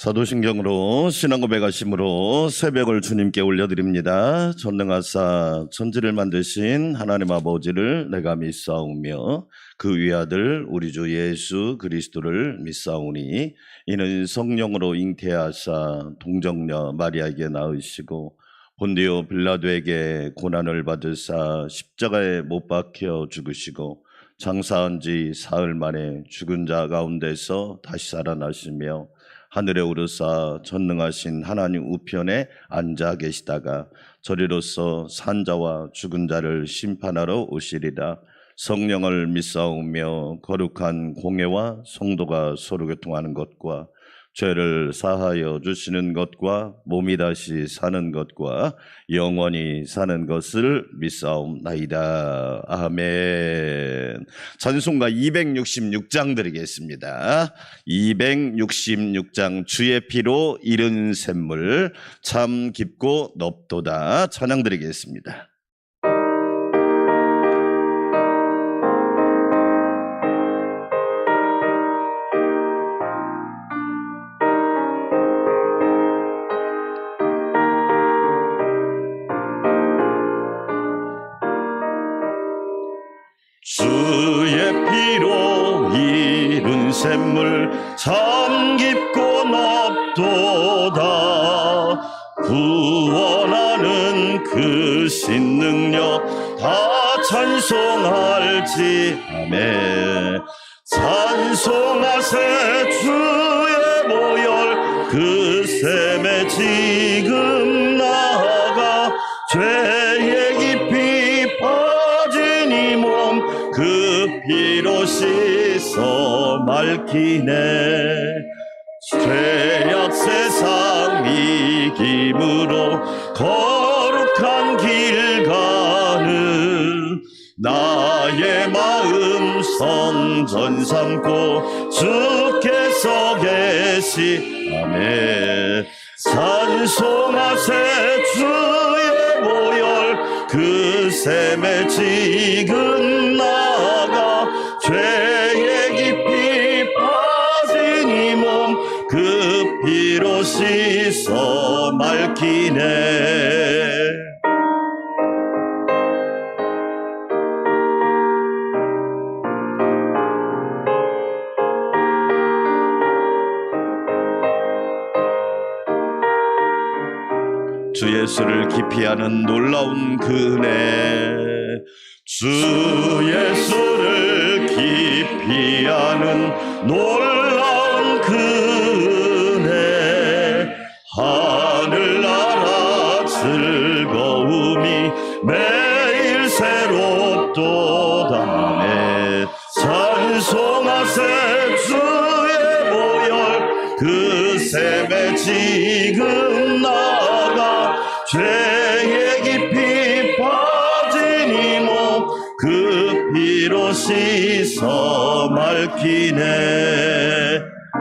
사도신경으로 신앙 고백하심으로 새벽을 주님께 올려드립니다. 전능하사 천지를 만드신 하나님 아버지를 내가 믿사오며 그 위아들 우리 주 예수 그리스도를 믿사오니 이는 성령으로 잉태하사 동정녀 마리아에게 낳으시고 본디오 빌라도에게 고난을 받으사 십자가에 못 박혀 죽으시고 장사한 지 사흘 만에 죽은 자 가운데서 다시 살아나시며 하늘에 오르사 전능하신 하나님 우편에 앉아 계시다가 저리로서 산자와 죽은 자를 심판하러 오시리라. 성령을 믿사오며 거룩한 공회와 성도가 서로 교통하는 것과 죄를 사하여 주시는 것과 몸이 다시 사는 것과 영원히 사는 것을 믿사옵나이다. 아멘. 찬송가 266장 드리겠습니다. 266장 주의 피로 이른 샘물 참 깊고 넓도다 찬양 드리겠습니다. 주의 피로 이룬 샘물 참 깊고 넓도다. 구원하는 그 신능력 다 찬송할지. 아멘. 찬송하세 주의 보혈 그 샘에 지금 나아가 죄의 깊이 빠진 이 몸 그 피로 씻어 맑히네. 죄악 세상 이김으로 거룩한 길 가는 나의 마음 성전 삼고 주께서 계시. 아멘. 찬송하세 주의 보혈 그 샘에 지금 나아가 죄의 깊이 빠진 이 몸 그 피로 씻어 맑히네. 주 예수를 깊이 아는 놀라운 그 은혜. 주 예수를 깊이 아는 놀라운 그 은혜. 하늘나라 즐거움이 매일 새롭도다. 네. 찬송하세 주의 보혈 그 샘에 지금 나아가 죄의 깊이 빠진 이 몸 그 피로 씻어 맑히네.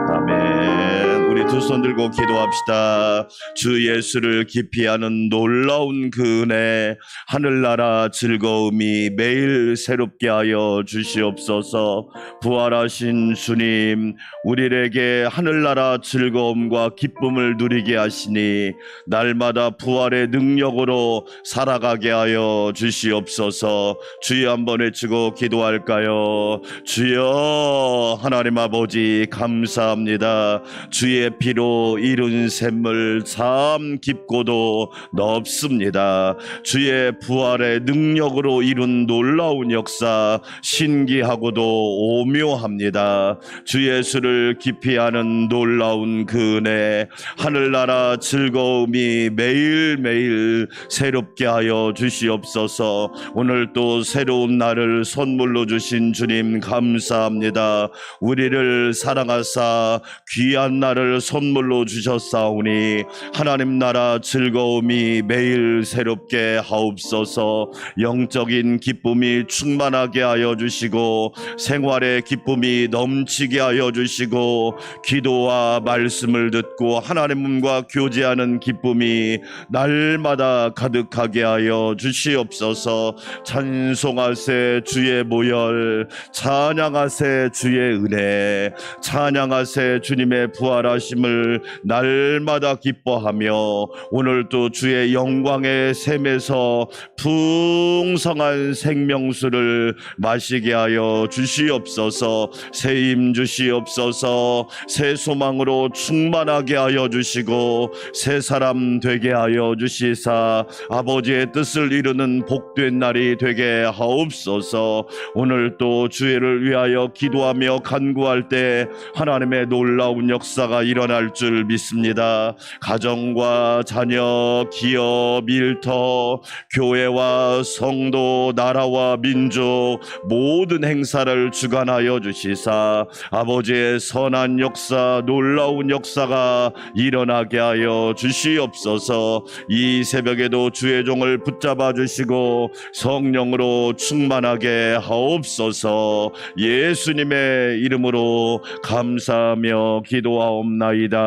아멘. 우리 두 손 들고 기도합시다. 주 예수를 깊이 아는 놀라운 그 은혜, 하늘나라 즐거움이 매일 새롭게 하여 주시옵소서. 부활하신 주님, 우리에게 하늘나라 즐거움과 기쁨을 누리게 하시니 날마다 부활의 능력으로 살아가게 하여 주시옵소서. 주여 한번 외치고 기도할까요? 주여 하나님 아버지 감사합니다. 주의 피로 이룬 샘물 참 깊고도 넓습니다. 주의 부활의 능력으로 이룬 놀라운 역사 신기하고도 오묘합니다. 주 예수를 깊이 아는 놀라운 그 은혜, 하늘나라 즐거움이 매일매일 새롭게 하여 주시옵소서. 오늘 또 새로운 날을 선물로 주신 주님 감사합니다. 우리를 사랑하사 귀한 날을 선물로 주셨사오니 하나님 나라 즐거움이 매일 새롭게 하옵소서. 영적인 기쁨이 충만하게 하여 주시고 생활의 기쁨이 넘치게 하여 주시고 기도와 말씀을 듣고 하나님과 교제하는 기쁨이 날마다 가득하게 하여 주시옵소서. 찬송하세 주의 보혈, 찬양하세 주의 은혜, 찬양하세 주님의 부활하심을 하심을 날마다 기뻐하며 오늘도 주의 영광의 샘에서 풍성한 생명수를 마시게 하여 주시옵소서. 새 힘 주시옵소서. 새 소망으로 충만하게 하여 주시고 새 사람 되게 하여 주시사 아버지의 뜻을 이루는 복된 날이 되게 하옵소서. 오늘 또 주의를 위하여 기도하며 간구할 때 하나님의 놀라운 역사가 일어날 줄 믿습니다. 가정과 자녀, 기업, 일터, 교회와 성도, 나라와 민족 모든 행사를 주관하여 주시사 아버지의 선한 역사, 놀라운 역사가 일어나게 하여 주시옵소서. 이 새벽에도 주의 종을 붙잡아 주시고 성령으로 충만하게 하옵소서. 예수님의 이름으로 감사하며 기도하옵나이다.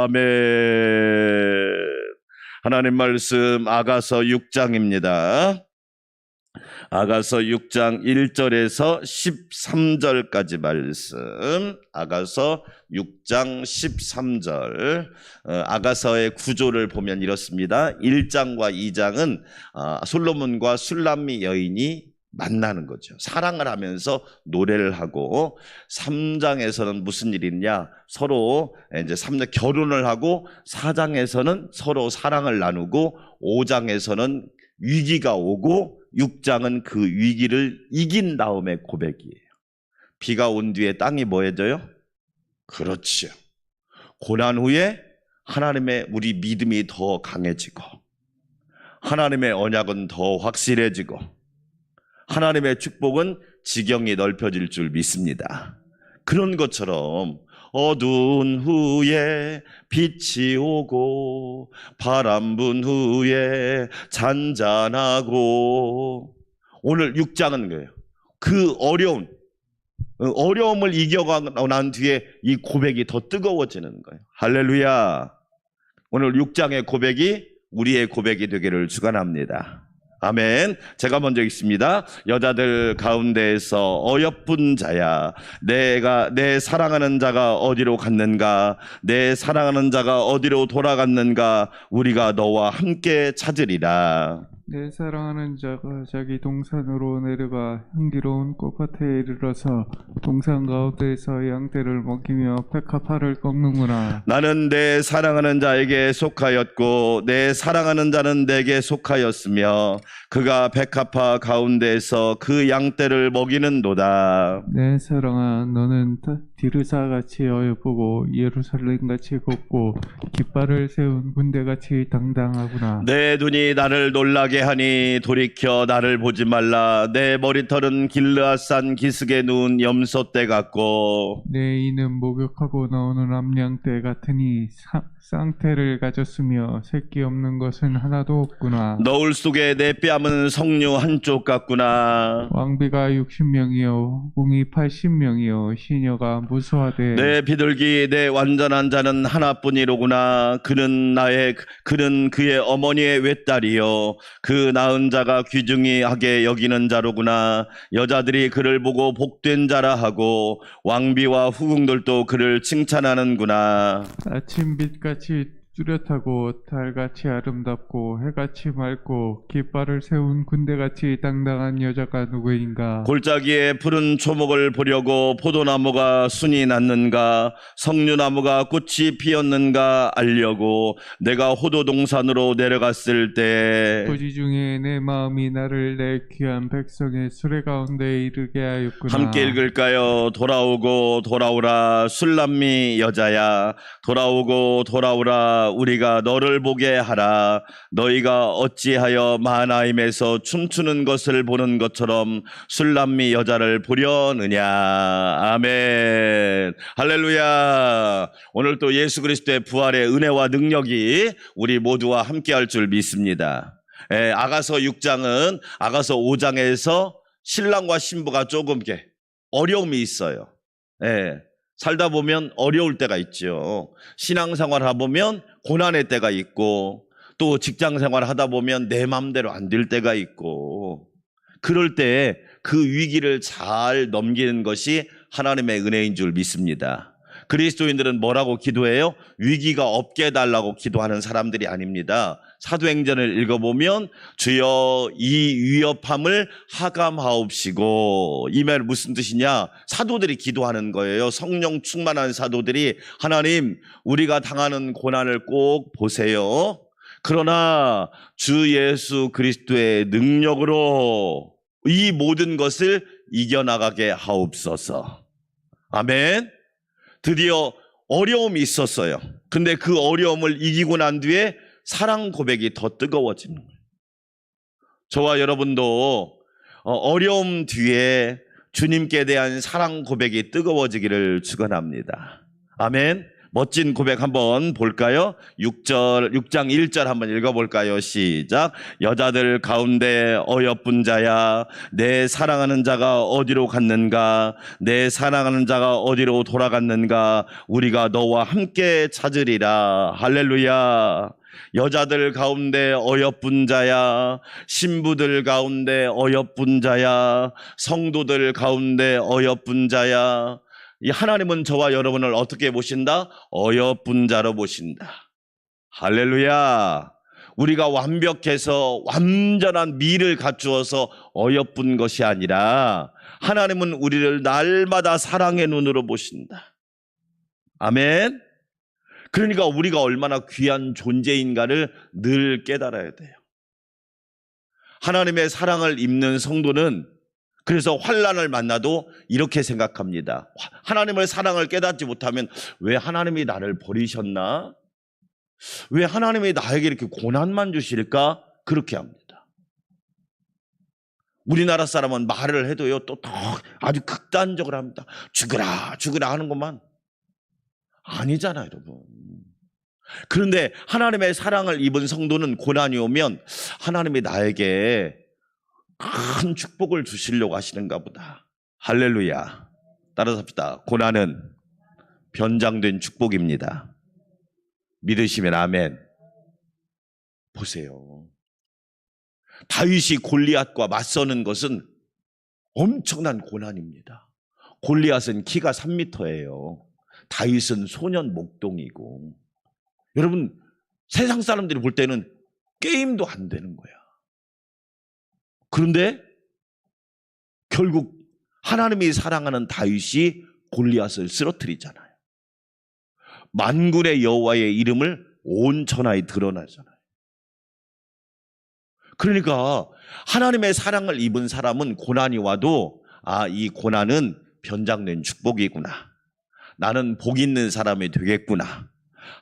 아멘. 하나님 말씀 아가서 6장입니다. 아가서 6장 1절에서 13절까지 말씀. 아가서 6장 13절. 아가서의 구조를 보면 이렇습니다. 1장과 2장은 솔로몬과 술람미 여인이 만나는 거죠. 사랑을 하면서 노래를 하고, 3장에서는 무슨 일이 있냐? 서로 이제 3장 결혼을 하고, 4장에서는 서로 사랑을 나누고, 5장에서는 위기가 오고, 6장은 그 위기를 이긴 다음에 고백이에요. 비가 온 뒤에 땅이 뭐 해져요? 그렇죠. 고난 후에 하나님의 우리 믿음이 더 강해지고, 하나님의 언약은 더 확실해지고, 하나님의 축복은 지경이 넓혀질 줄 믿습니다. 그런 것처럼 어두운 후에 빛이 오고 바람 분 후에 잔잔하고, 오늘 6장은 거예요. 그 어려움을 이겨가고 난 뒤에 이 고백이 더 뜨거워지는 거예요. 할렐루야. 오늘 6장의 고백이 우리의 고백이 되기를 축원합니다. 아멘. 제가 먼저 읽습니다. 여자들 가운데에서 어여쁜 자야, 내 사랑하는 자가 어디로 갔는가? 내 사랑하는 자가 어디로 돌아갔는가? 우리가 너와 함께 찾으리라. 내 사랑하는 자가 자기 동산으로 내려가 향기로운 꽃밭에 이르러서 동산 가운데에서 양떼를 먹이며 백합화를 꺾는구나. 나는 내 사랑하는 자에게 속하였고 내 사랑하는 자는 내게 속하였으며 그가 백합화 가운데에서 그 양떼를 먹이는도다. 내 사랑아, 너는 디르사같이 어여쁘고 예루살렘같이 곱고 깃발을 세운 군대같이 당당하구나. 내 눈이 나를 놀라게 하니 돌이켜 나를 보지 말라. 내 머리털은 길르앗산 기슭에 누운 염소떼 같고 내 이는 목욕하고 나오는 암양떼 같으니 쌍태를 가졌으며 새끼 없는 것은 하나도 없구나. 너울 속에 내 뺨은 석류 한쪽 같구나. 왕비가 60명이요 공이 80명이요 시녀가 무수하되 내 비둘기 내 완전한 자는 하나뿐이로구나. 그는 그의 어머니의 외딸이요 그 낳은 자가 귀중히하게 여기는 자로구나. 여자들이 그를 보고 복된 자라 하고 왕비와 후궁들도 그를 칭찬하는구나. 아침빛같이 뚜렷하고 달같이 아름답고 해같이 맑고 깃발을 세운 군대같이 당당한 여자가 누구인가? 골짜기에 푸른 초목을 보려고 포도나무가 순이 났는가? 석류나무가 꽃이 피었는가 알려고 내가 호도동산으로 내려갔을 때 토지 중에 내 마음이 나를 내 귀한 백성의 수레 가운데 이르게 하였구나. 함께 읽을까요? 돌아오고 돌아오라 술람미 여자야, 돌아오고 돌아오라 우리가 너를 보게 하라. 너희가 어찌하여 마하나임에서 춤추는 것을 보는 것처럼 술람미 여자를 보려느냐. 아멘. 할렐루야. 오늘 또 예수 그리스도의 부활의 은혜와 능력이 우리 모두와 함께할 줄 믿습니다. 아가서 6장은 아가서 5장에서 신랑과 신부가 조금 어려움이 있어요. 살다 보면 어려울 때가 있죠. 신앙생활 하다 보면 고난의 때가 있고, 또 직장생활 하다 보면 내 맘대로 안 될 때가 있고, 그럴 때 그 위기를 잘 넘기는 것이 하나님의 은혜인 줄 믿습니다. 그리스도인들은 뭐라고 기도해요? 위기가 없게 해달라고 기도하는 사람들이 아닙니다. 사도행전을 읽어보면 주여 이 위협함을 하감하옵시고, 이 말 무슨 뜻이냐? 사도들이 기도하는 거예요. 성령 충만한 사도들이 하나님 우리가 당하는 고난을 꼭 보세요. 그러나 주 예수 그리스도의 능력으로 이 모든 것을 이겨나가게 하옵소서. 아멘. 드디어 어려움이 있었어요. 근데 그 어려움을 이기고 난 뒤에 사랑 고백이 더 뜨거워지는 거예요. 저와 여러분도 어려움 뒤에 주님께 대한 사랑 고백이 뜨거워지기를 축원합니다. 아멘. 멋진 고백 한번 볼까요? 6장 1절 한번 읽어볼까요? 시작. 여자들 가운데 어여쁜 자야, 내 사랑하는 자가 어디로 갔는가? 내 사랑하는 자가 어디로 돌아갔는가? 우리가 너와 함께 찾으리라. 할렐루야. 여자들 가운데 어여쁜 자야, 신부들 가운데 어여쁜 자야, 성도들 가운데 어여쁜 자야. 이 하나님은 저와 여러분을 어떻게 보신다? 어여쁜 자로 보신다. 할렐루야. 우리가 완벽해서 완전한 미를 갖추어서 어여쁜 것이 아니라 하나님은 우리를 날마다 사랑의 눈으로 보신다. 아멘. 그러니까 우리가 얼마나 귀한 존재인가를 늘 깨달아야 돼요. 하나님의 사랑을 입는 성도는 그래서 환난을 만나도 이렇게 생각합니다. 하나님의 사랑을 깨닫지 못하면 왜 하나님이 나를 버리셨나? 왜 하나님이 나에게 이렇게 고난만 주실까? 그렇게 합니다. 우리나라 사람은 말을 해도요, 또 더 아주 극단적으로 합니다. 죽으라, 죽으라 하는 것만. 아니잖아요, 여러분. 그런데 하나님의 사랑을 입은 성도는 고난이 오면 하나님이 나에게 큰 축복을 주시려고 하시는가 보다. 할렐루야. 따라서 합시다. 고난은 변장된 축복입니다. 믿으시면 아멘. 보세요. 다윗이 골리앗과 맞서는 것은 엄청난 고난입니다. 골리앗은 키가 3m예요. 다윗은 소년 목동이고. 여러분, 세상 사람들이 볼 때는 게임도 안 되는 거야. 그런데 결국 하나님이 사랑하는 다윗이 골리앗을 쓰러뜨리잖아요. 만군의 여호와의 이름을 온 천하에 드러나잖아요. 그러니까 하나님의 사랑을 입은 사람은 고난이 와도 이 고난은 변장된 축복이구나. 나는 복 있는 사람이 되겠구나.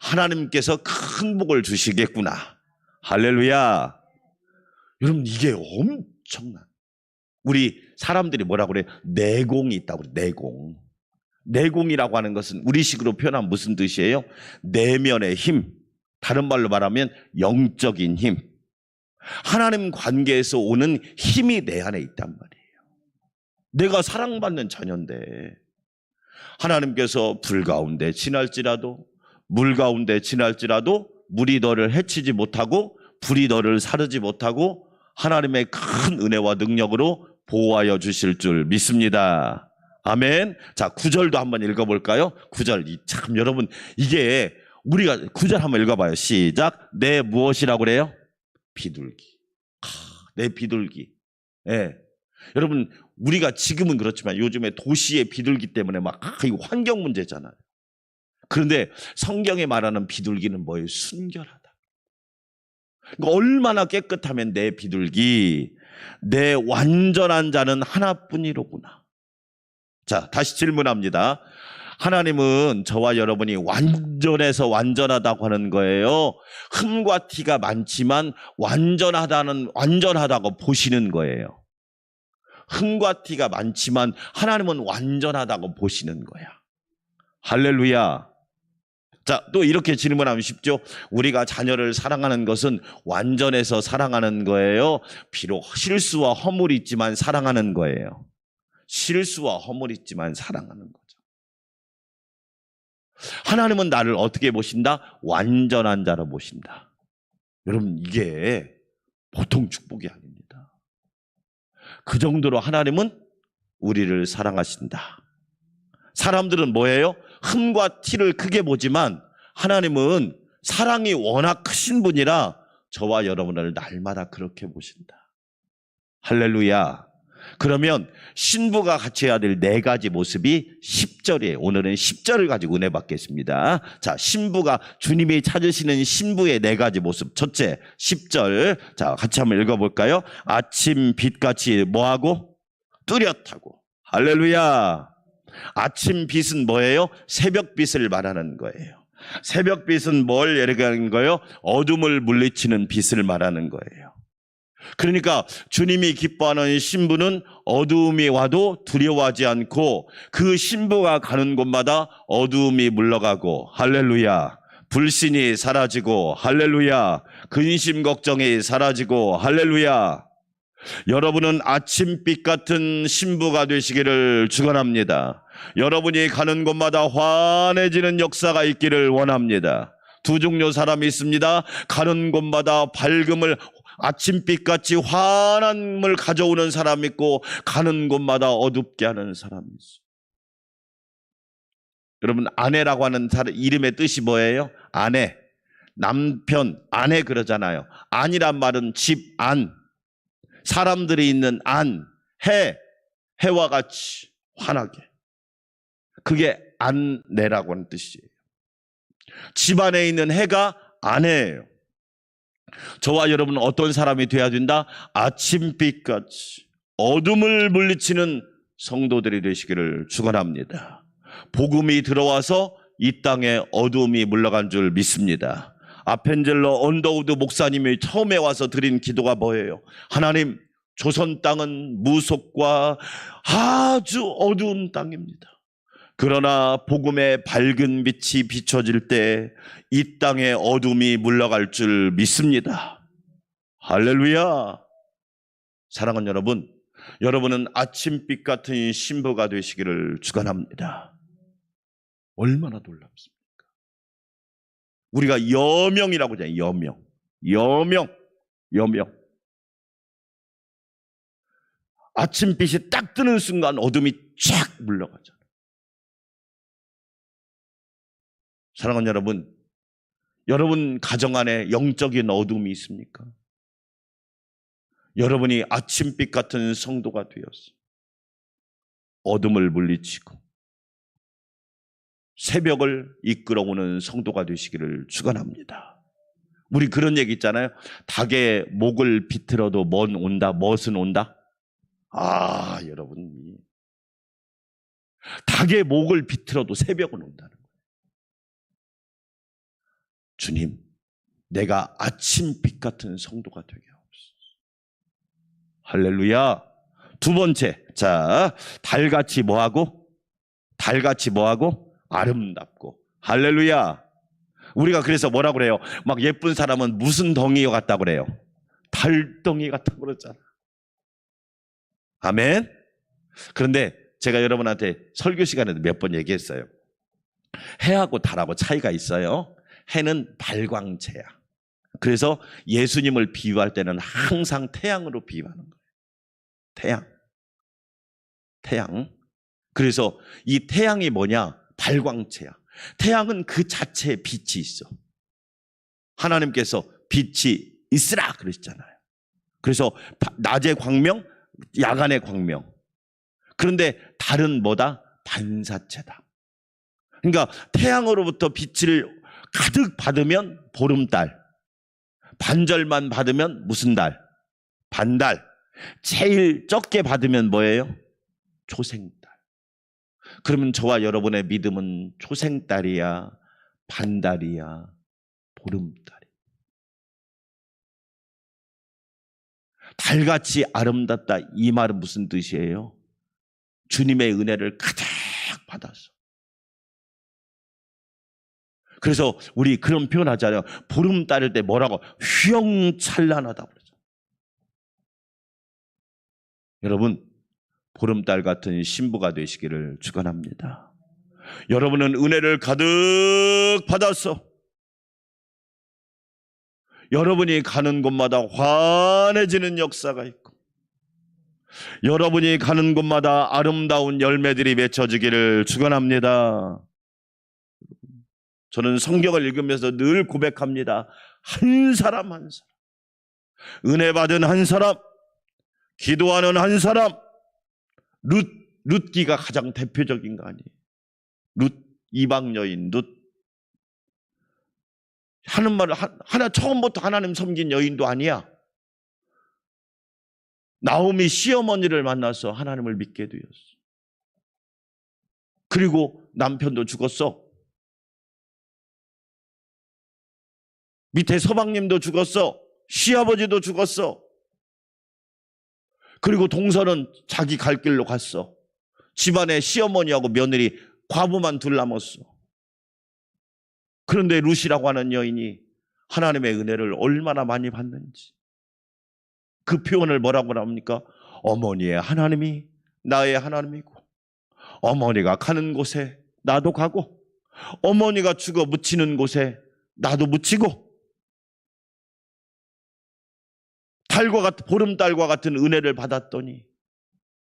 하나님께서 큰 복을 주시겠구나. 할렐루야. 여러분, 이게 엄청난, 우리 사람들이 뭐라고 그래? 내공이 있다고 그래. 내공. 내공이라고 하는 것은 우리식으로 표현하면 무슨 뜻이에요? 내면의 힘. 다른 말로 말하면 영적인 힘. 하나님 관계에서 오는 힘이 내 안에 있단 말이에요. 내가 사랑받는 자녀인데 하나님께서 불 가운데 지날지라도, 물 가운데 지날지라도 물이 너를 해치지 못하고 불이 너를 사르지 못하고 하나님의 큰 은혜와 능력으로 보호하여 주실 줄 믿습니다. 아멘. 자, 9절도 한번 읽어볼까요? 9절. 참, 여러분, 이게 우리가 9절 한번 읽어봐요. 시작. 내 무엇이라고 그래요? 비둘기. 내 비둘기. 예. 여러분, 우리가 지금은 그렇지만 요즘에 도시의 비둘기 때문에 이거 환경 문제잖아요. 그런데 성경에 말하는 비둘기는 뭐예요? 순결하다. 그러니까 얼마나 깨끗하면 내 비둘기, 내 완전한 자는 하나뿐이로구나. 자, 다시 질문합니다. 하나님은 저와 여러분이 완전해서 완전하다고 하는 거예요? 흠과 티가 많지만 완전하다고 보시는 거예요? 흠과 티가 많지만 하나님은 완전하다고 보시는 거야. 할렐루야. 자, 또 이렇게 질문하면 쉽죠? 우리가 자녀를 사랑하는 것은 완전해서 사랑하는 거예요? 비록 실수와 허물이 있지만 사랑하는 거예요. 실수와 허물이 있지만 사랑하는 거죠. 하나님은 나를 어떻게 보신다? 완전한 자로 보신다. 여러분, 이게 보통 축복이 아닙니다. 그 정도로 하나님은 우리를 사랑하신다. 사람들은 뭐예요? 흠과 티를 크게 보지만 하나님은 사랑이 워낙 크신 분이라 저와 여러분을 날마다 그렇게 보신다. 할렐루야. 그러면 신부가 갖춰야 될 네 가지 모습이 10절이에요. 오늘은 10절을 가지고 은혜 받겠습니다. 자, 신부가 주님이 찾으시는 신부의 네 가지 모습. 첫째, 10절. 자, 같이 한번 읽어볼까요? 아침 빛같이 뭐하고? 뚜렷하고. 할렐루야. 아침 빛은 뭐예요? 새벽빛을 말하는 거예요. 새벽빛은 뭘 얘기하는 거예요? 어둠을 물리치는 빛을 말하는 거예요. 그러니까 주님이 기뻐하는 신부는 어두움이 와도 두려워하지 않고 그 신부가 가는 곳마다 어두움이 물러가고 할렐루야. 불신이 사라지고 할렐루야. 근심 걱정이 사라지고 할렐루야. 여러분은 아침빛 같은 신부가 되시기를 축원합니다. 여러분이 가는 곳마다 환해지는 역사가 있기를 원합니다. 두 종류 사람이 있습니다. 가는 곳마다 밝음을 아침빛같이 환함을 가져오는 사람이 있고 가는 곳마다 어둡게 하는 사람이 있어요. 여러분 아내라고 하는 이름의 뜻이 뭐예요? 아내, 남편, 아내 그러잖아요. 안이란 말은 집 안, 사람들이 있는 안, 해와 같이 환하게. 그게 안내라고 하는 뜻이에요. 집 안에 있는 해가 아내예요. 저와 여러분은 어떤 사람이 되어야 된다? 아침빛같이 어둠을 물리치는 성도들이 되시기를 축원합니다. 복음이 들어와서 이 땅에 어둠이 물러간 줄 믿습니다. 아펜젤러 언더우드 목사님이 처음에 와서 드린 기도가 뭐예요? 하나님, 조선 땅은 무속과 아주 어두운 땅입니다. 그러나 복음의 밝은 빛이 비춰질 때 이 땅의 어둠이 물러갈 줄 믿습니다. 할렐루야. 사랑하는 여러분, 여러분은 아침빛 같은 신부가 되시기를 축원합니다. 얼마나 놀랍습니까? 우리가 여명이라고 하잖아요. 여명. 아침빛이 딱 뜨는 순간 어둠이 쫙 물러가잖아요. 사랑하는 여러분, 여러분 가정 안에 영적인 어둠이 있습니까? 여러분이 아침빛 같은 성도가 되었어. 어둠을 물리치고 새벽을 이끌어오는 성도가 되시기를 축원합니다. 우리 그런 얘기 있잖아요. 닭의 목을 비틀어도 멋은 온다? 아, 여러분. 닭의 목을 비틀어도 새벽은 온다는 거예요. 주님, 내가 아침빛 같은 성도가 되게 하옵소서. 할렐루야. 두 번째, 자, 달같이 뭐하고? 아름답고. 할렐루야. 우리가 그래서 뭐라고 그래요? 막 예쁜 사람은 무슨 덩이 같다고 그래요? 달덩이 같다고 그러잖아. 아멘. 그런데 제가 여러분한테 설교 시간에도 몇 번 얘기했어요. 해하고 달하고 차이가 있어요. 해는 발광체야. 그래서 예수님을 비유할 때는 항상 태양으로 비유하는 거예요. 태양. 그래서 이 태양이 뭐냐? 발광체야. 태양은 그 자체에 빛이 있어. 하나님께서 빛이 있으라 그러셨잖아요. 그래서 낮의 광명, 야간의 광명. 그런데 달은 뭐다? 반사체다. 그러니까 태양으로부터 빛을 가득 받으면 보름달, 반절만 받으면 무슨 달? 반달. 제일 적게 받으면 뭐예요? 초생달. 그러면 저와 여러분의 믿음은 초생달이야, 반달이야, 보름달이야. 달같이 아름답다, 이 말은 무슨 뜻이에요? 주님의 은혜를 가득 받아서. 그래서 우리 그런 표현 하잖아요. 보름달일 때 뭐라고? 휘영찬란하다 그러죠. 여러분, 보름달 같은 신부가 되시기를 축원합니다. 여러분은 은혜를 가득 받아서 여러분이 가는 곳마다 환해지는 역사가 있고 여러분이 가는 곳마다 아름다운 열매들이 맺혀지기를 축원합니다. 저는 성경을 읽으면서 늘 고백합니다. 한 사람 한 사람, 은혜 받은 한 사람, 기도하는 한 사람, 룻기가 가장 대표적인 거 아니에요. 룻, 이방 여인 룻. 하는 말을 하나 처음부터 하나님 섬긴 여인도 아니야. 나오미 시어머니를 만나서 하나님을 믿게 되었어. 그리고 남편도 죽었어. 밑에 서방님도 죽었어. 시아버지도 죽었어. 그리고 동서는 자기 갈 길로 갔어. 집안에 시어머니하고 며느리 과부만 둘 남았어. 그런데 룻이라고 하는 여인이 하나님의 은혜를 얼마나 많이 받는지, 그 표현을 뭐라고 합니까? 어머니의 하나님이 나의 하나님이고, 어머니가 가는 곳에 나도 가고, 어머니가 죽어 묻히는 곳에 나도 묻히고, 보름달과 같은 은혜를 받았더니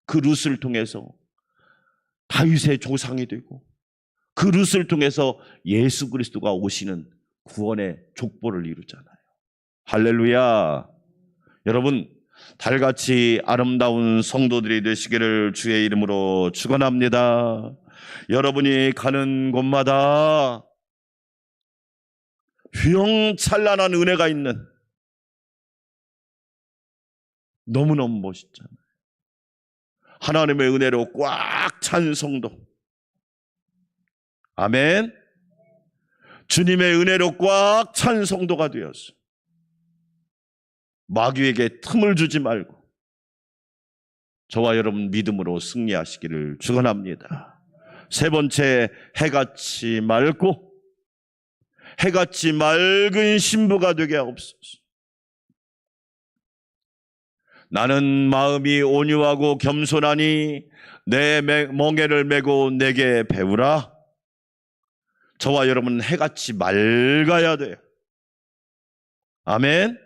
그 룻을 통해서 다윗의 조상이 되고, 그 룻을 통해서 예수 그리스도가 오시는 구원의 족보를 이루잖아요. 할렐루야. 여러분, 달같이 아름다운 성도들이 되시기를 주의 이름으로 축원합니다. 여러분이 가는 곳마다 휘황찬란한 은혜가 있는, 너무너무 멋있잖아요. 하나님의 은혜로 꽉 찬 성도. 아멘. 주님의 은혜로 꽉 찬 성도가 되었어. 마귀에게 틈을 주지 말고 저와 여러분 믿음으로 승리하시기를 축원합니다. 세 번째, 해같이 맑고 해같이 맑은 신부가 되게 하옵소서. 나는 마음이 온유하고 겸손하니 내 멍에를 메고 내게 배우라. 저와 여러분은 해같이 맑아야 돼요. 아멘.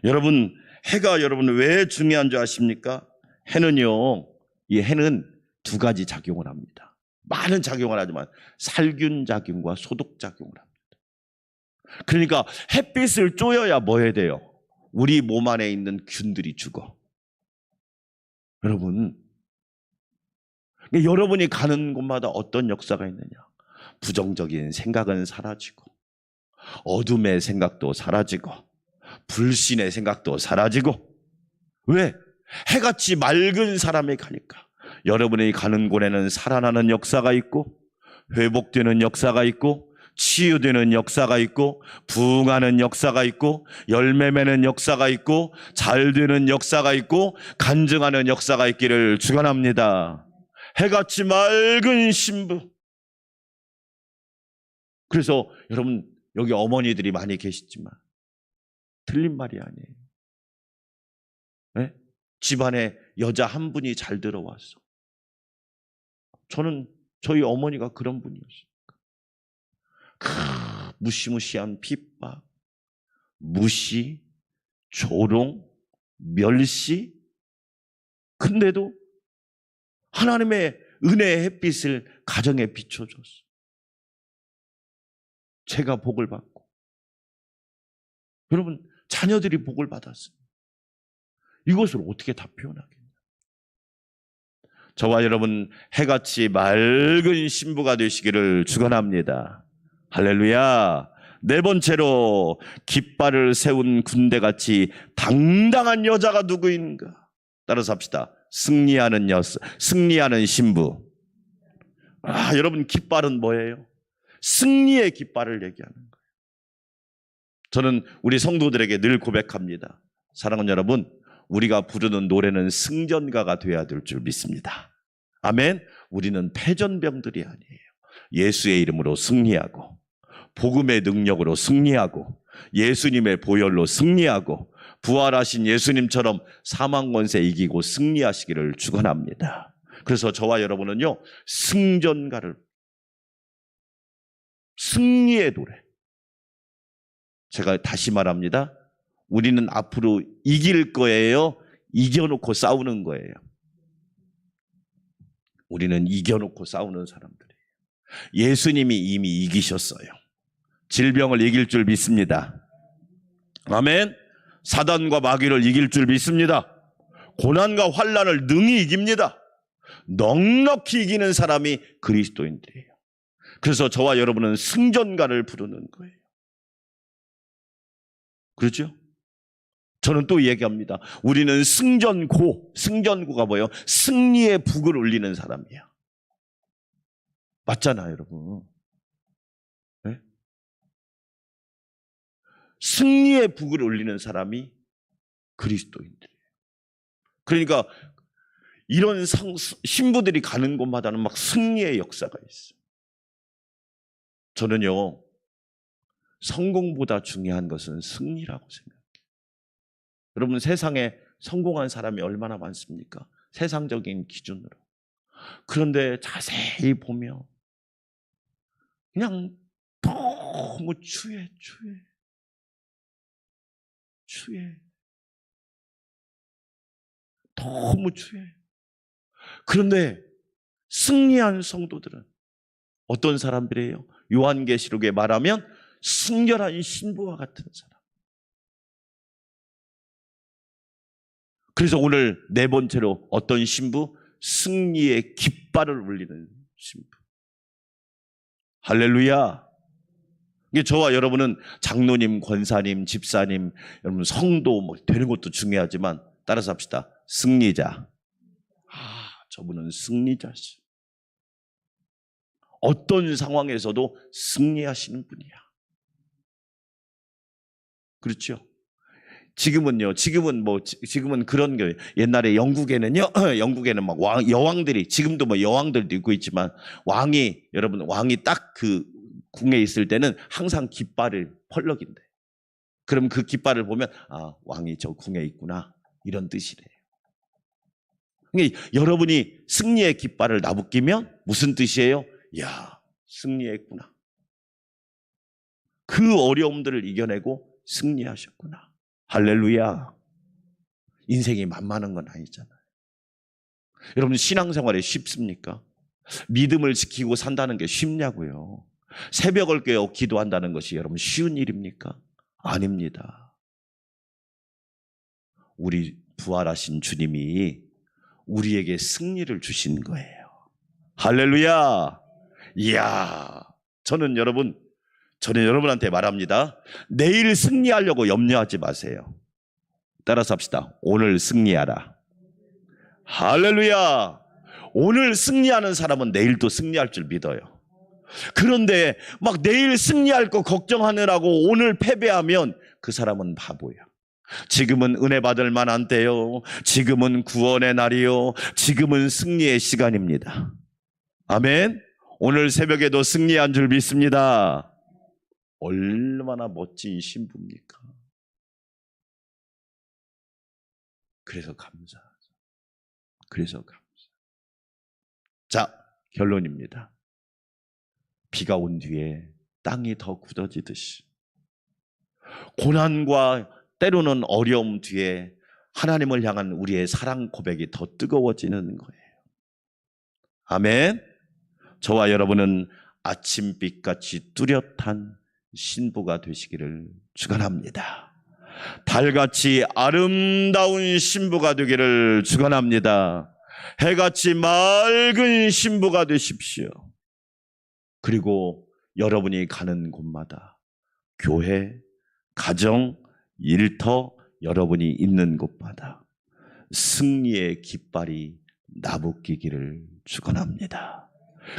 여러분, 해가 여러분 왜 중요한 줄 아십니까? 해는요, 이 해는 두 가지 작용을 합니다. 많은 작용을 하지만 살균 작용과 소독 작용을 합니다. 그러니까 햇빛을 쬐어야 뭐 해야 돼요? 우리 몸 안에 있는 균들이 죽어. 여러분, 여러분이 가는 곳마다 어떤 역사가 있느냐? 부정적인 생각은 사라지고, 어둠의 생각도 사라지고, 불신의 생각도 사라지고. 왜? 해같이 맑은 사람이 가니까. 여러분이 가는 곳에는 살아나는 역사가 있고, 회복되는 역사가 있고, 치유되는 역사가 있고, 부흥하는 역사가 있고, 열매 맺는 역사가 있고, 잘 되는 역사가 있고, 간증하는 역사가 있기를 축원합니다. 해같이 맑은 신부. 그래서 여러분, 여기 어머니들이 많이 계시지만 틀린 말이 아니에요. 네? 집안에 여자 한 분이 잘 들어왔어. 저희 어머니가 그런 분이었어요. 무시무시한 핍박, 무시, 조롱, 멸시. 근데도 하나님의 은혜의 햇빛을 가정에 비춰줬어. 제가 복을 받고, 여러분 자녀들이 복을 받았습니다. 이것을 어떻게 다 표현하겠냐. 저와 여러분 해같이 맑은 신부가 되시기를 축원합니다. 할렐루야. 네 번째로, 깃발을 세운 군대같이 당당한 여자가 누구인가? 따라서 합시다. 승리하는 신부. 여러분, 깃발은 뭐예요? 승리의 깃발을 얘기하는 거예요. 저는 우리 성도들에게 늘 고백합니다. 사랑하는 여러분, 우리가 부르는 노래는 승전가가 돼야 될 줄 믿습니다. 아멘. 우리는 패전병들이 아니에요. 예수의 이름으로 승리하고, 복음의 능력으로 승리하고, 예수님의 보혈로 승리하고, 부활하신 예수님처럼 사망 권세 이기고 승리하시기를 축원합니다. 그래서 저와 여러분은요, 승리의 노래. 제가 다시 말합니다. 우리는 앞으로 이길 거예요? 이겨놓고 싸우는 거예요? 우리는 이겨놓고 싸우는 사람들이에요. 예수님이 이미 이기셨어요. 질병을 이길 줄 믿습니다. 아멘. 사단과 마귀를 이길 줄 믿습니다. 고난과 환난을 능히 이깁니다. 넉넉히 이기는 사람이 그리스도인들이에요. 그래서 저와 여러분은 승전가를 부르는 거예요. 그렇죠? 저는 또 얘기합니다. 우리는 승전고가 뭐예요? 승리의 북을 울리는 사람이에요. 맞잖아요, 여러분. 네? 승리의 북을 울리는 사람이 그리스도인들이에요. 그러니까 이런 신부들이 가는 곳마다는 막 승리의 역사가 있어요. 저는요, 성공보다 중요한 것은 승리라고 생각해요. 여러분, 세상에 성공한 사람이 얼마나 많습니까? 세상적인 기준으로. 그런데 자세히 보면 그냥 너무 추해. 너무 추해. 그런데 승리한 성도들은 어떤 사람들이에요? 요한계시록에 말하면 순결한 신부와 같은 사람. 그래서 오늘 네 번째로 어떤 신부? 승리의 깃발을 울리는 신부. 할렐루야. 이게 저와 여러분은 장로님, 권사님, 집사님, 여러분 성도 뭐 되는 것도 중요하지만 따라서 합시다. 승리자. 저분은 승리자시. 어떤 상황에서도 승리하시는 분이야. 그렇죠? 지금은 그런 거예요. 옛날에 영국에는 막 여왕들이, 지금도 뭐 여왕들도 있고 있지만 왕이 딱 그 궁에 있을 때는 항상 깃발을 펄럭인대. 그럼 그 깃발을 보면 왕이 저 궁에 있구나, 이런 뜻이래요. 그러니까 여러분이 승리의 깃발을 나부끼면 무슨 뜻이에요? 야, 승리했구나. 그 어려움들을 이겨내고 승리하셨구나. 할렐루야. 인생이 만만한 건 아니잖아요. 여러분, 신앙생활이 쉽습니까? 믿음을 지키고 산다는 게 쉽냐고요. 새벽을 깨어 기도한다는 것이 여러분 쉬운 일입니까? 아닙니다. 우리 부활하신 주님이 우리에게 승리를 주신 거예요. 할렐루야. 이야, 저는 여러분한테 말합니다. 내일 승리하려고 염려하지 마세요. 따라서 합시다. 오늘 승리하라. 할렐루야. 오늘 승리하는 사람은 내일 또 승리할 줄 믿어요. 그런데 막 내일 승리할 거 걱정하느라고 오늘 패배하면 그 사람은 바보야. 지금은 은혜 받을 만한 때요. 지금은 구원의 날이요. 지금은 승리의 시간입니다. 아멘. 오늘 새벽에도 승리한 줄 믿습니다. 얼마나 멋진 신부입니까? 그래서 감사하죠. 자, 결론입니다. 비가 온 뒤에 땅이 더 굳어지듯이 고난과 때로는 어려움 뒤에 하나님을 향한 우리의 사랑 고백이 더 뜨거워지는 거예요. 아멘. 저와 여러분은 아침빛같이 뚜렷한 신부가 되시기를 축원합니다. 달같이 아름다운 신부가 되기를 축원합니다. 해같이 맑은 신부가 되십시오. 그리고 여러분이 가는 곳마다 교회, 가정, 일터, 여러분이 있는 곳마다 승리의 깃발이 나부끼기를 축원합니다.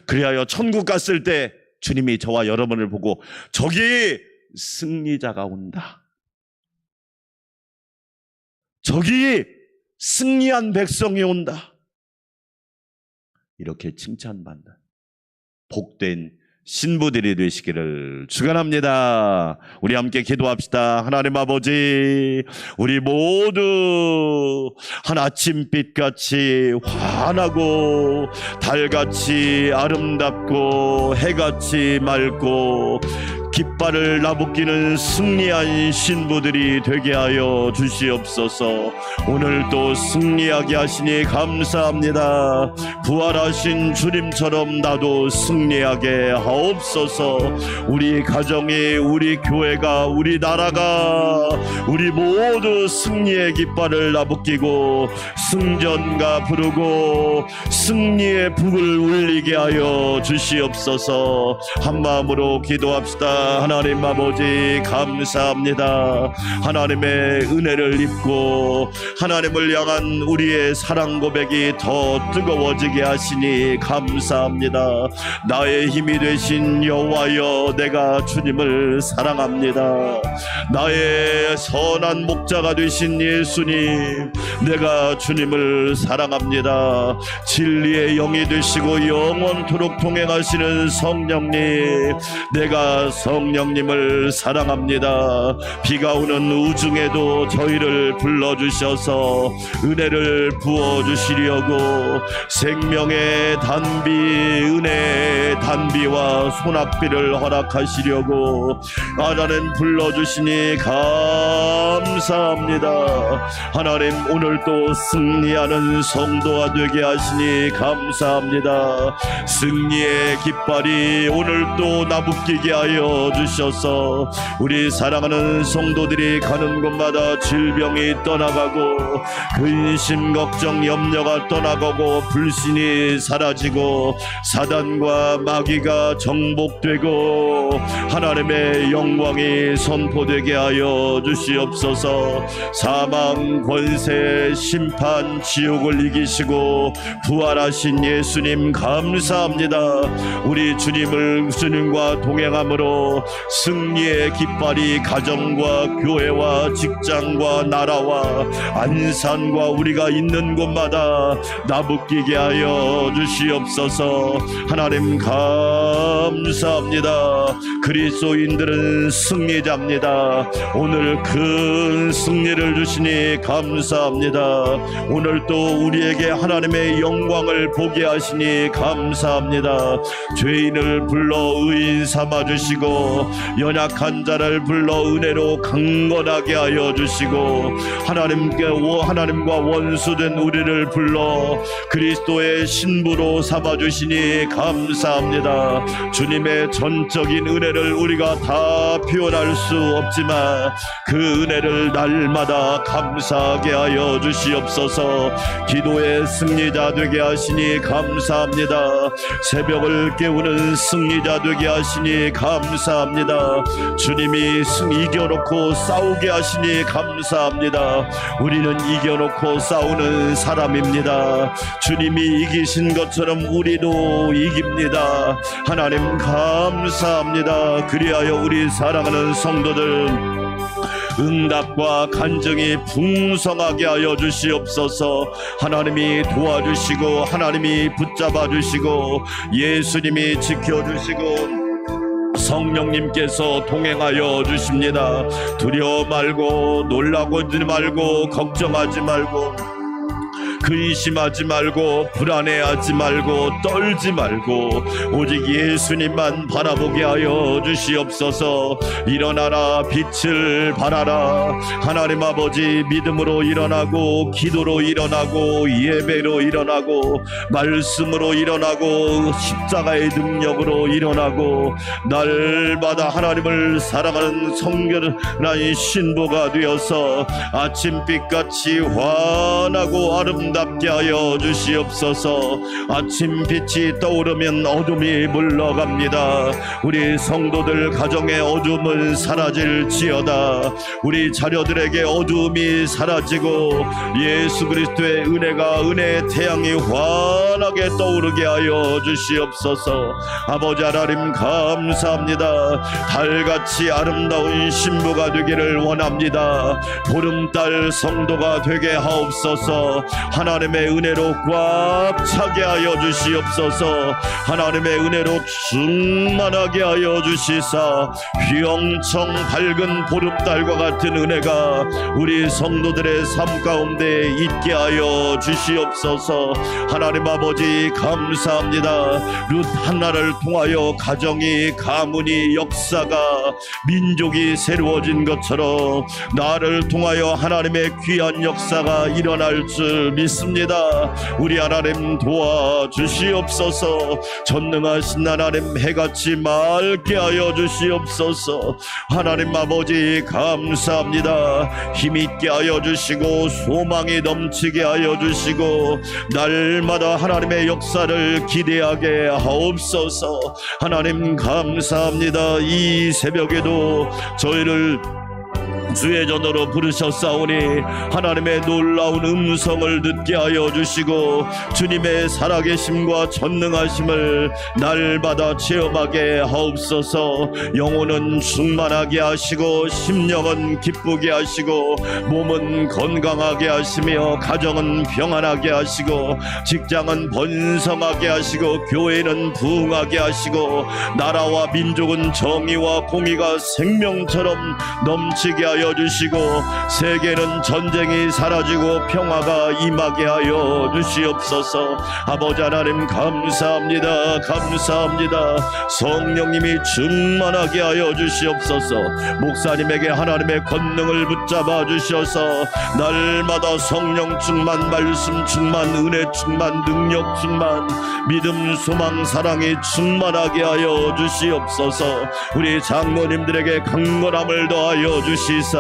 그리하여 천국 갔을 때 주님이 저와 여러분을 보고 저기 승리자가 온다, 저기 승리한 백성이 온다, 이렇게 칭찬받는 복된 신부들이 되시기를 축원합니다. 우리 함께 기도합시다. 하나님 아버지, 우리 모두 한 아침빛같이 환하고 달같이 아름답고 해같이 맑고 깃발을 나부끼는 승리한 신부들이 되게 하여 주시옵소서. 오늘도 승리하게 하시니 감사합니다. 부활하신 주님처럼 나도 승리하게 하옵소서. 우리 가정이, 우리 교회가, 우리 나라가, 우리 모두 승리의 깃발을 나부끼고 승전가 부르고 승리의 북을 울리게 하여 주시옵소서. 한마음으로 기도합시다. 하나님 아버지 감사합니다. 하나님의 은혜를 입고 하나님을 향한 우리의 사랑 고백이 더 뜨거워지게 하시니 감사합니다. 나의 힘이 되신 여호와여, 내가 주님을 사랑합니다. 나의 선한 목자가 되신 예수님, 내가 주님을 사랑합니다. 진리의 영이 되시고 영원토록 동행하시는 성령님, 내가 성령님을 사랑합니다. 비가 오는 우중에도 저희를 불러주셔서 은혜를 부어주시려고 생명의 단비, 은혜의 단비와 소낙비를 허락하시려고 하나님 불러주시니 감사합니다. 하나님 오늘도 승리하는 성도가 되게 하시니 감사합니다. 승리의 깃발이 오늘도 나부끼게 하여 주셔서 우리 사랑하는 성도들이 가는 곳마다 질병이 떠나가고 근심 걱정 염려가 떠나가고 불신이 사라지고 사단과 마귀가 정복되고 하나님의 영광이 선포되게 하여 주시옵소서. 사망 권세 심판 지옥을 이기시고 부활하신 예수님 감사합니다. 우리 주님과 동행함으로 승리의 깃발이 가정과 교회와 직장과 나라와 안산과 우리가 있는 곳마다 나부끼게 하여 주시옵소서. 하나님 감사합니다. 그리스도인들은 승리자입니다. 오늘 큰 승리를 주시니 감사합니다. 오늘 또 우리에게 하나님의 영광을 보게 하시니 감사합니다. 죄인을 불러 의인 삼아 주시고 연약한 자를 불러 은혜로 강건하게 하여 주시고 하나님과 원수된 우리를 불러 그리스도의 신부로 삼아 주시니 감사합니다. 주님의 전적인 은혜를 우리가 다 표현할 수 없지만 그 은혜를 날마다 감사하게 하여 주시옵소서. 기도의 승리자 되게 하시니 감사합니다. 새벽을 깨우는 승리자 되게 하시니 감사합니다. 주님이 이겨놓고 싸우게 하시니 감사합니다. 우리는 이겨놓고 싸우는 사람입니다. 주님이 이기신 것처럼 우리도 이깁니다. 하나님 감사합니다. 그리하여 우리 사랑하는 성도들 응답과 간증이 풍성하게 하여 주시옵소서. 하나님이 도와주시고 하나님이 붙잡아 주시고 예수님이 지켜주시고 성령님께서 동행하여 주십니다. 두려워 말고 놀라지 말고 걱정하지 말고 근심하지 말고 불안해하지 말고 떨지 말고 오직 예수님만 바라보게 하여 주시옵소서. 일어나라 빛을 발하라. 하나님 아버지 믿음으로 일어나고 기도로 일어나고 예배로 일어나고 말씀으로 일어나고 십자가의 능력으로 일어나고 날마다 하나님을 사랑하는 성결한 신부가 되어서 아침빛같이 환하고 아름답게 하여 주시옵소서. 아침빛이 떠오르면 어둠이 물러갑니다. 우리 성도들 가정의 어둠은 사라질지어다. 우리 자녀들에게 어둠이 사라지고 예수 그리스도의 은혜가 은혜의 태양이 환하게 떠오르게 하여 주시옵소서. 아버지 하나님 감사합니다. 달같이 아름다운 신부가 되기를 원합니다. 보름달 성도가 되게 하옵소서. 하나님의 은혜로 꽉 차게 하여 주시옵소서. 하나님의 은혜로 충만하게 하여 주시사 휘영청 밝은 보름달과 같은 은혜가 우리 성도들의 삶 가운데 있게 하여 주시옵소서. 하나님 아버지 감사합니다. 룻 한나를 통하여 가정이, 가문이, 역사가, 민족이 새로워진 것처럼 나를 통하여 하나님의 귀한 역사가 일어날 줄 믿습니다. 우리 하나님 도와주시옵소서. 전능하신 하나님 해같이 맑게 하여 주시옵소서. 하나님 아버지 감사합니다. 힘있게 하여 주시고 소망이 넘치게 하여 주시고 날마다 하나님의 역사를 기대하게 하옵소서. 하나님 감사합니다. 이 새벽에도 저희를 주의 전으로 부르셨사오니 하나님의 놀라운 음성을 듣게 하여 주시고 주님의 살아계심과 전능하심을 날마다 체험하게 하옵소서. 영혼은 충만하게 하시고 심령은 기쁘게 하시고 몸은 건강하게 하시며 가정은 평안하게 하시고 직장은 번성하게 하시고 교회는 부흥하게 하시고 나라와 민족은 정의와 공의가 생명처럼 넘치게 하여 주시고 세계는 전쟁이 사라지고 평화가 임하게 하여 주시옵소서. 아버지 하나님 감사합니다. 감사합니다. 성령님이 충만하게 하여 주시옵소서. 목사님에게 하나님의 권능을 붙잡아 주셔서 날마다 성령 충만, 말씀 충만, 은혜 충만, 능력 충만, 믿음, 소망, 사랑이 충만하게 하여 주시옵소서. 우리 장로님들에게 강건함을 더하여 주시사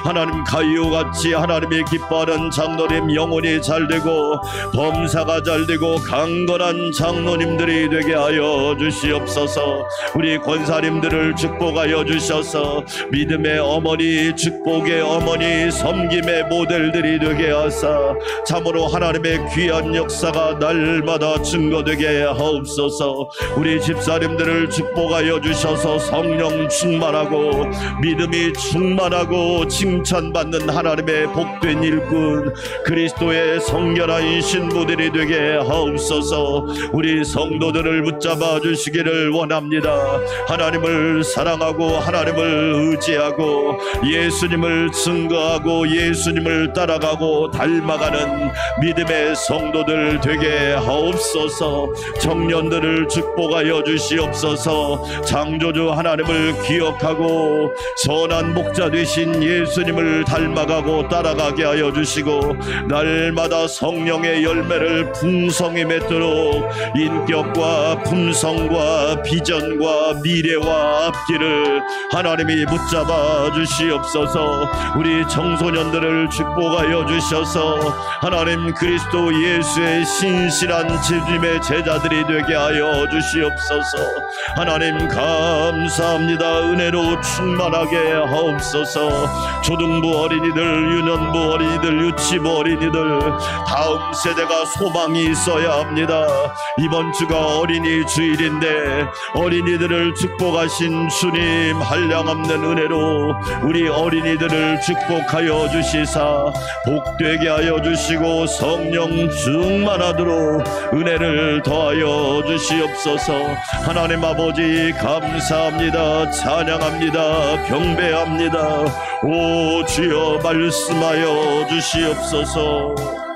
하나님 가이오같이 하나님이 기뻐하는 장로님 영혼이 잘되고 범사가 잘되고 강건한 장로님들이 되게 하여 주시옵소서. 우리 권사님들을 축복하여 주셔서 믿음의 어머니, 축복의 어머니, 섬김의 모델들이 되게 하사 참으로 하나님의 귀한 역사가 날마다 증거되게 하옵소서. 우리 집사님들을 축복하여 주셔서 성령 충만하고 믿음이 충만하고 칭찬받는 하나님의 복된 일꾼 그리스도의 성결한 신부들이 되게 하옵소서. 우리 성도들을 붙잡아 주시기를 원합니다. 하나님을 사랑하고 하나님을 의지하고 예수님을 증거하고 예수님을 따라가고 닮아가는 믿음의 성도들 되게 하옵소서. 청년들을 축복하여 주시옵소서. 창조주 하나님을 기억하고 선한 목자 되신 예수님을 닮아가고 따라가게 하여 주시고 날마다 성령의 열매를 풍성히 맺도록 인격과 품성과 비전과 미래와 앞길을 하나님이 붙잡아 주시옵소서. 우리 청소년들을 축복하여 주셔서 하나님 그리스도 예수의 신실한 주님의 제자들이 되게 하여 주시옵소서. 하나님 감사합니다. 은혜로 충만하게 하옵소서. 초등부 어린이들, 유년부 어린이들, 유치부 어린이들 다음 세대가 소망이 있어야 합니다. 이번 주가 어린이 주일인데 어린이들을 축복하신 주님 한량없는 은혜로 우리 어린이들을 축복하여 주시사 복되게 하여 주시고 성령 충만하도록 은혜를 더하여 주시옵소서. 하나님 아버지 감사합니다. 찬양합니다. 경배합니다. 오 주여 말씀하여 주시옵소서.